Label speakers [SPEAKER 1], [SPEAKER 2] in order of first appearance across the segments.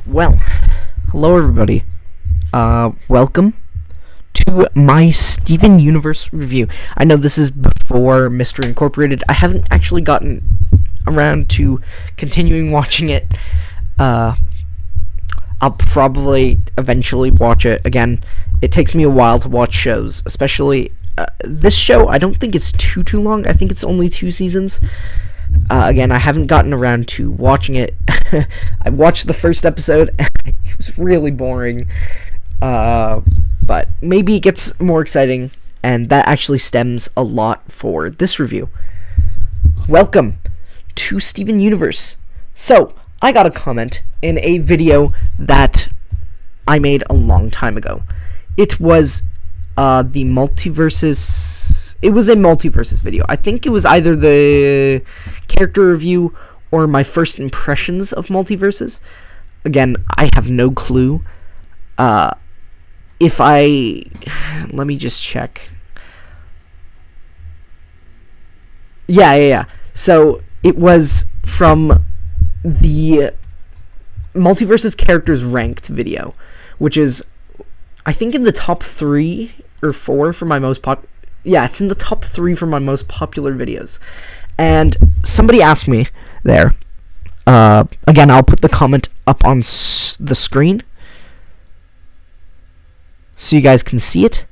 [SPEAKER 1] Well, hello everybody. Welcome to my Steven Universe review. I know this is before Mr. Incorporated. I haven't actually gotten around to continuing watching it. I'll probably eventually watch it again. It takes me a while to watch shows, especially this show. I don't think it's too long. I think it's only 2 seasons. Again, I haven't gotten around to watching it. I watched the first episode, and it was really boring. But maybe it gets more exciting, and that actually stems a lot for this review. Welcome to Steven Universe. So, I got a comment in a video that I made a long time ago. It was the multiverses. It was a multiverses video. I think it was either the character review or my first impressions of multiverses. Again, I have no clue. Let me just check. Yeah. So it was from the multiverses characters ranked video, which is, I think, in the top 3 or 4 for my most it's in the top 3 for my most popular videos. And somebody asked me there. Again, I'll put the comment up on the screen so you guys can see it.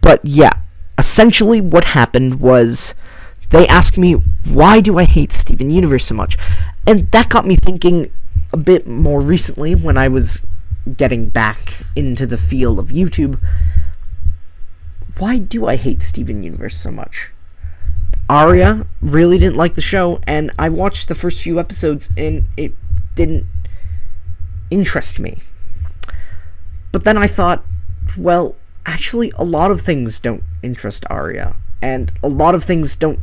[SPEAKER 1] But yeah, essentially what happened was they asked me, why do I hate Steven Universe so much? And that got me thinking a bit more recently when I was getting back into the field of YouTube. Why do I hate Steven Universe so much? Arya really didn't like the show, and I watched the first few episodes, and it didn't interest me. But then I thought, well, actually, a lot of things don't interest Arya, and a lot of things don't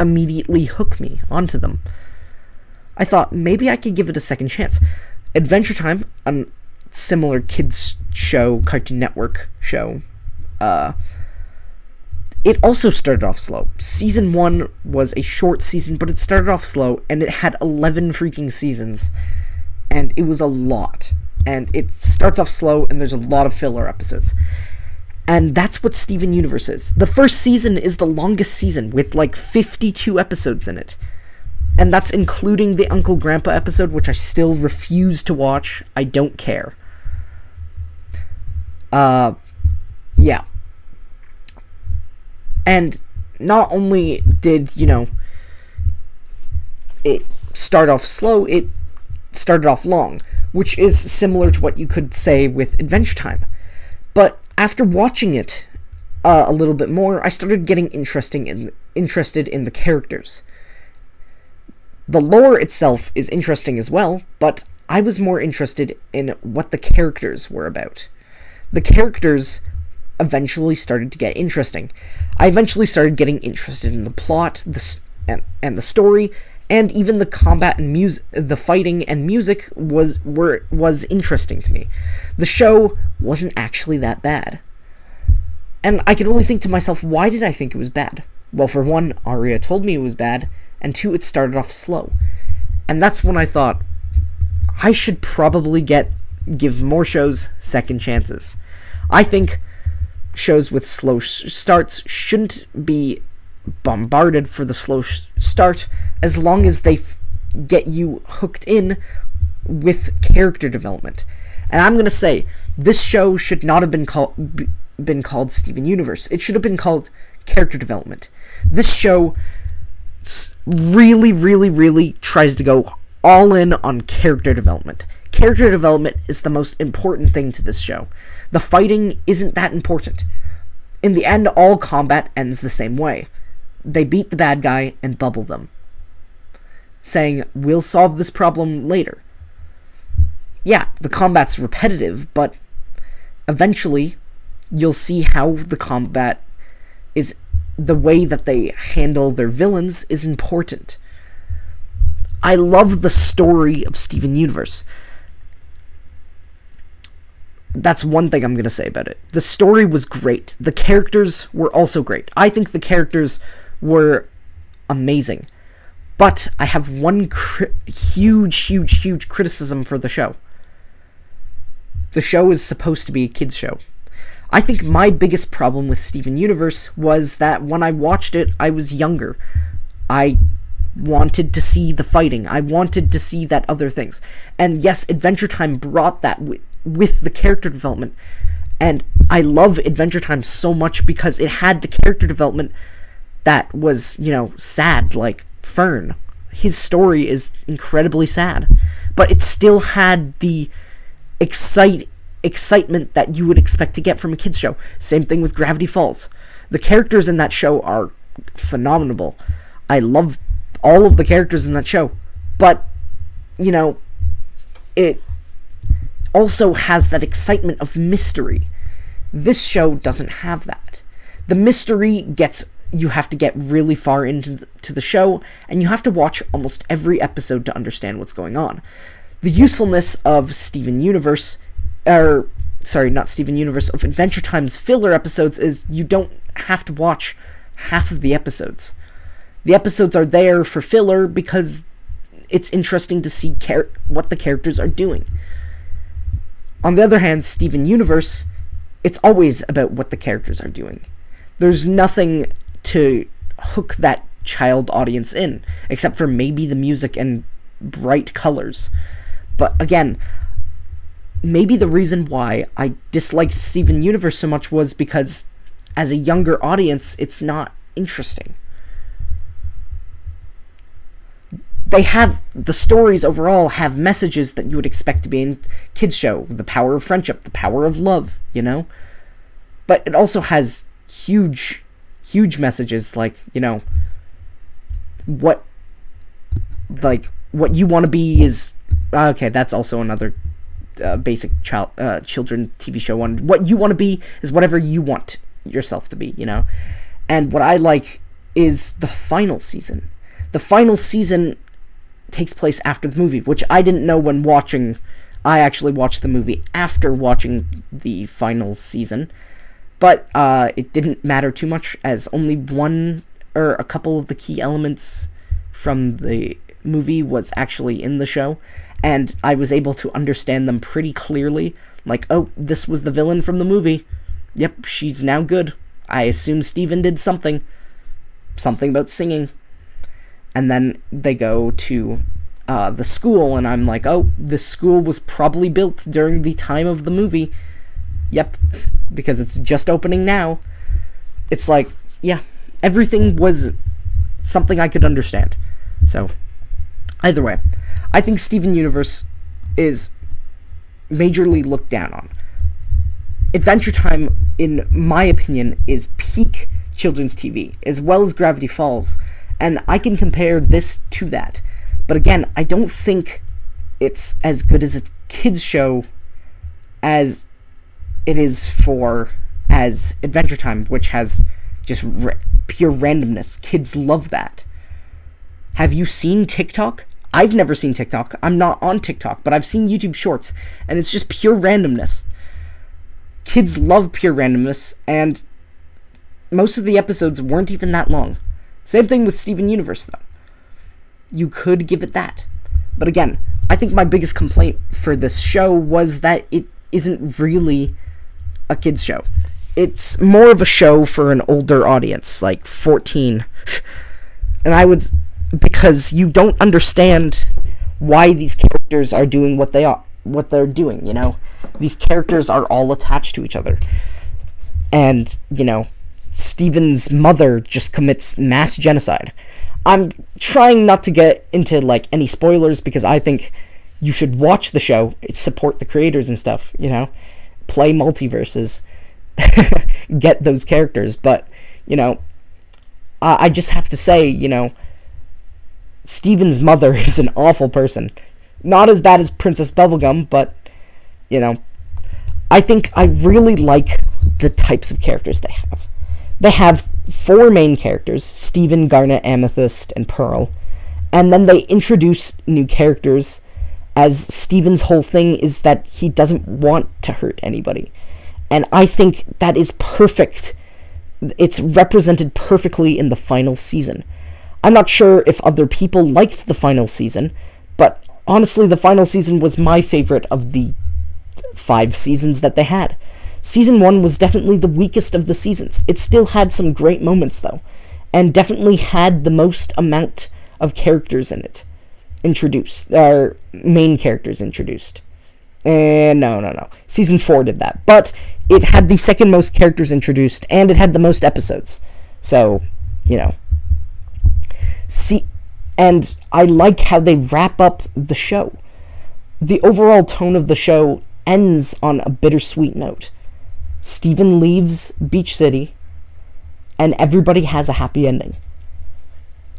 [SPEAKER 1] immediately hook me onto them. I thought, maybe I could give it a second chance. Adventure Time, a similar kids show, Cartoon Network show, it also started off slow. Season 1 was a short season, but it started off slow, and it had 11 freaking seasons, and it was a lot. And it starts off slow, and there's a lot of filler episodes. And that's what Steven Universe is. The first season is the longest season, with like 52 episodes in it. And that's including the Uncle Grandpa episode, which I still refuse to watch. I don't care. Yeah. And not only did, it start off slow, it started off long, which is similar to what you could say with Adventure Time. But after watching it a little bit more, I started getting interested in the characters. The lore itself is interesting as well, but I was more interested in what the characters were about. The characters eventually started to get interesting. I eventually started getting interested in the plot, and the story, and even the combat and music, the fighting and music was interesting to me. The show wasn't actually that bad. And I could only think to myself, why did I think it was bad? Well, for one, Arya told me it was bad, and 2, it started off slow. And that's when I thought, I should probably give more shows second chances. I think shows with slow starts shouldn't be bombarded for the slow start, as long as they get you hooked in with character development. And I'm going to say, this show should not have been called Steven Universe. It should have been called Character Development. This show really tries to go all in on character development. Character development is the most important thing to this show. The fighting isn't that important. In the end, all combat ends the same way. They beat the bad guy and bubble them, saying, we'll solve this problem later. Yeah, the combat's repetitive, but eventually you'll see how the combat is, the way that they handle their villains is important. I love the story of Steven Universe. That's one thing I'm going to say about it. The story was great. The characters were also great. I think the characters were amazing. But I have one huge criticism for the show. The show is supposed to be a kids' show. I think my biggest problem with Steven Universe was that when I watched it, I was younger. I wanted to see the fighting. I wanted to see that other things. And yes, Adventure Time brought that with the character development. And I love Adventure Time so much because it had the character development that was, sad, like Fern. His story is incredibly sad. But it still had the excitement that you would expect to get from a kids show. Same thing with Gravity Falls. The characters in that show are phenomenal. I love all of the characters in that show. But, it also has that excitement of mystery. This show doesn't have that. The mystery you have to get really far into the show, and you have to watch almost every episode to understand what's going on. The usefulness of Steven Universe, of Adventure Time's filler episodes is you don't have to watch half of the episodes. The episodes are there for filler because it's interesting to see what the characters are doing. On the other hand, Steven Universe, it's always about what the characters are doing. There's nothing to hook that child audience in, except for maybe the music and bright colors. But again, maybe the reason why I disliked Steven Universe so much was because as a younger audience, it's not interesting. The stories overall have messages that you would expect to be in kids' show. The power of friendship, the power of love, But it also has huge messages like, what you want to be is... Okay, that's also another basic children TV show one. What you want to be is whatever you want yourself to be, And what I like is the final season. The final season takes place after the movie, which I didn't know when watching. I actually watched the movie after watching the final season, but it didn't matter too much as only one or a couple of the key elements from the movie was actually in the show, and I was able to understand them pretty clearly. Like, oh, this was the villain from the movie. Yep, she's now good. I assume Steven did something about singing. And then they go to the school, and I'm like, oh, this school was probably built during the time of the movie. Yep, because it's just opening now. It's like, yeah, everything was something I could understand. So, either way, I think Steven Universe is majorly looked down on. Adventure Time, in my opinion, is peak children's TV, as well as Gravity Falls. And I can compare this to that. But again, I don't think it's as good as a kids show as it is as Adventure Time, which has just pure randomness. Kids love that. Have you seen TikTok? I've never seen TikTok. I'm not on TikTok, but I've seen YouTube Shorts, and it's just pure randomness. Kids love pure randomness, and most of the episodes weren't even that long. Same thing with Steven Universe, though. You could give it that. But again, I think my biggest complaint for this show was that it isn't really a kids' show. It's more of a show for an older audience, like 14. And because you don't understand why these characters are doing what they're doing, These characters are all attached to each other. And, Steven's mother just commits mass genocide. I'm trying not to get into, any spoilers because I think you should watch the show, support the creators and stuff, play multiverses, get those characters, but, I just have to say, Steven's mother is an awful person. Not as bad as Princess Bubblegum, but, I think I really like the types of characters they have. They have 4 main characters, Steven, Garnet, Amethyst, and Pearl, and then they introduce new characters, as Steven's whole thing is that he doesn't want to hurt anybody. And I think that is perfect. It's represented perfectly in the final season. I'm not sure if other people liked the final season, but honestly, the final season was my favorite of the 5 seasons that they had. Season 1 was definitely the weakest of the seasons. It still had some great moments, though, and definitely had the most amount of characters in it introduced, or main characters introduced. And no. Season 4 did that, but it had the second most characters introduced, and it had the most episodes. So, and I like how they wrap up the show. The overall tone of the show ends on a bittersweet note. Steven leaves Beach City, and everybody has a happy ending.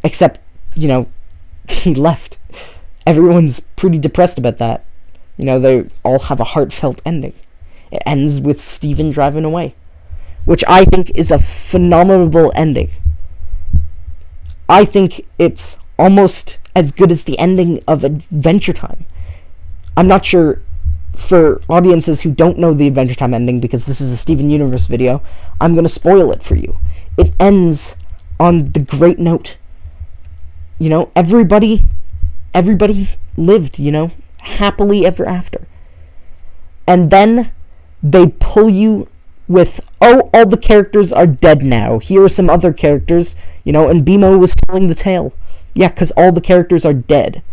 [SPEAKER 1] Except, he left. Everyone's pretty depressed about that. They all have a heartfelt ending. It ends with Steven driving away, which I think is a phenomenal ending. I think it's almost as good as the ending of Adventure Time. I'm not sure, for audiences who don't know the Adventure Time ending, because this is a Steven Universe video, I'm going to spoil it for you. It ends on the great note. Everybody lived, happily ever after. And then they pull you with, all the characters are dead now. Here are some other characters, and BMO was telling the tale. Yeah, because all the characters are dead.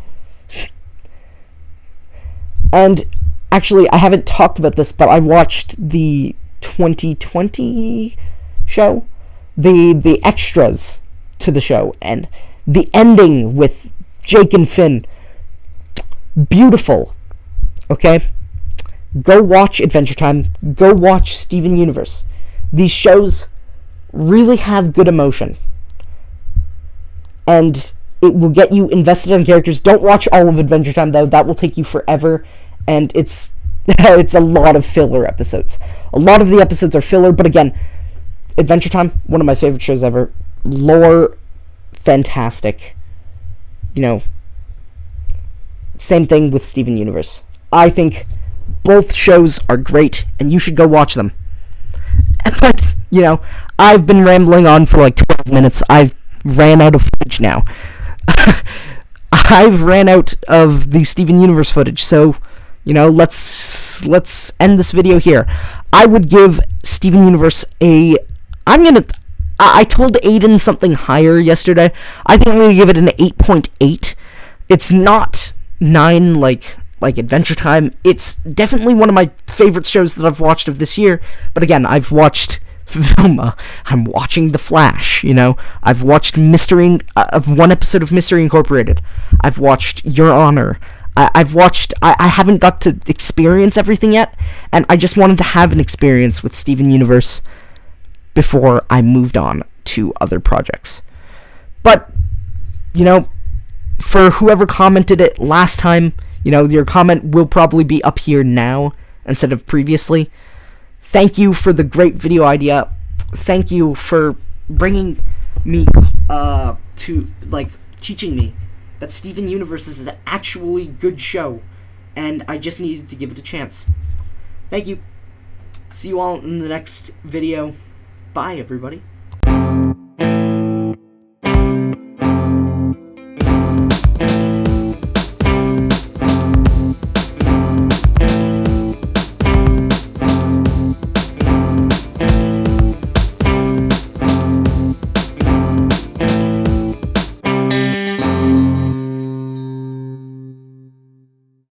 [SPEAKER 1] And actually, I haven't talked about this, but I watched the 2020 show, the extras to the show, and the ending with Jake and Finn. Beautiful. Okay? Go watch Adventure Time. Go watch Steven Universe. These shows really have good emotion. And it will get you invested in characters. Don't watch all of Adventure Time, though. That will take you forever. And it's a lot of filler episodes. A lot of the episodes are filler, but again, Adventure Time, one of my favorite shows ever. Lore, fantastic. Same thing with Steven Universe. I think both shows are great, and you should go watch them. But, I've been rambling on for like 12 minutes. I've ran out of footage now. I've ran out of the Steven Universe footage, so, let's end this video here. I would give Steven Universe I told Aiden something higher yesterday. I think I'm going to give it an 8.8. It's not 9 like Adventure Time. It's definitely one of my favorite shows that I've watched of this year. But again, I've watched Velma. I'm watching The Flash, I've watched one episode of Mystery Incorporated. I've watched Your Honor. I haven't got to experience everything yet, and I just wanted to have an experience with Steven Universe before I moved on to other projects. But, for whoever commented it last time, your comment will probably be up here now instead of previously. Thank you for the great video idea. Thank you for bringing me to, teaching me that Steven Universe is an actually good show, and I just needed to give it a chance. Thank you. See you all in the next video. Bye, everybody.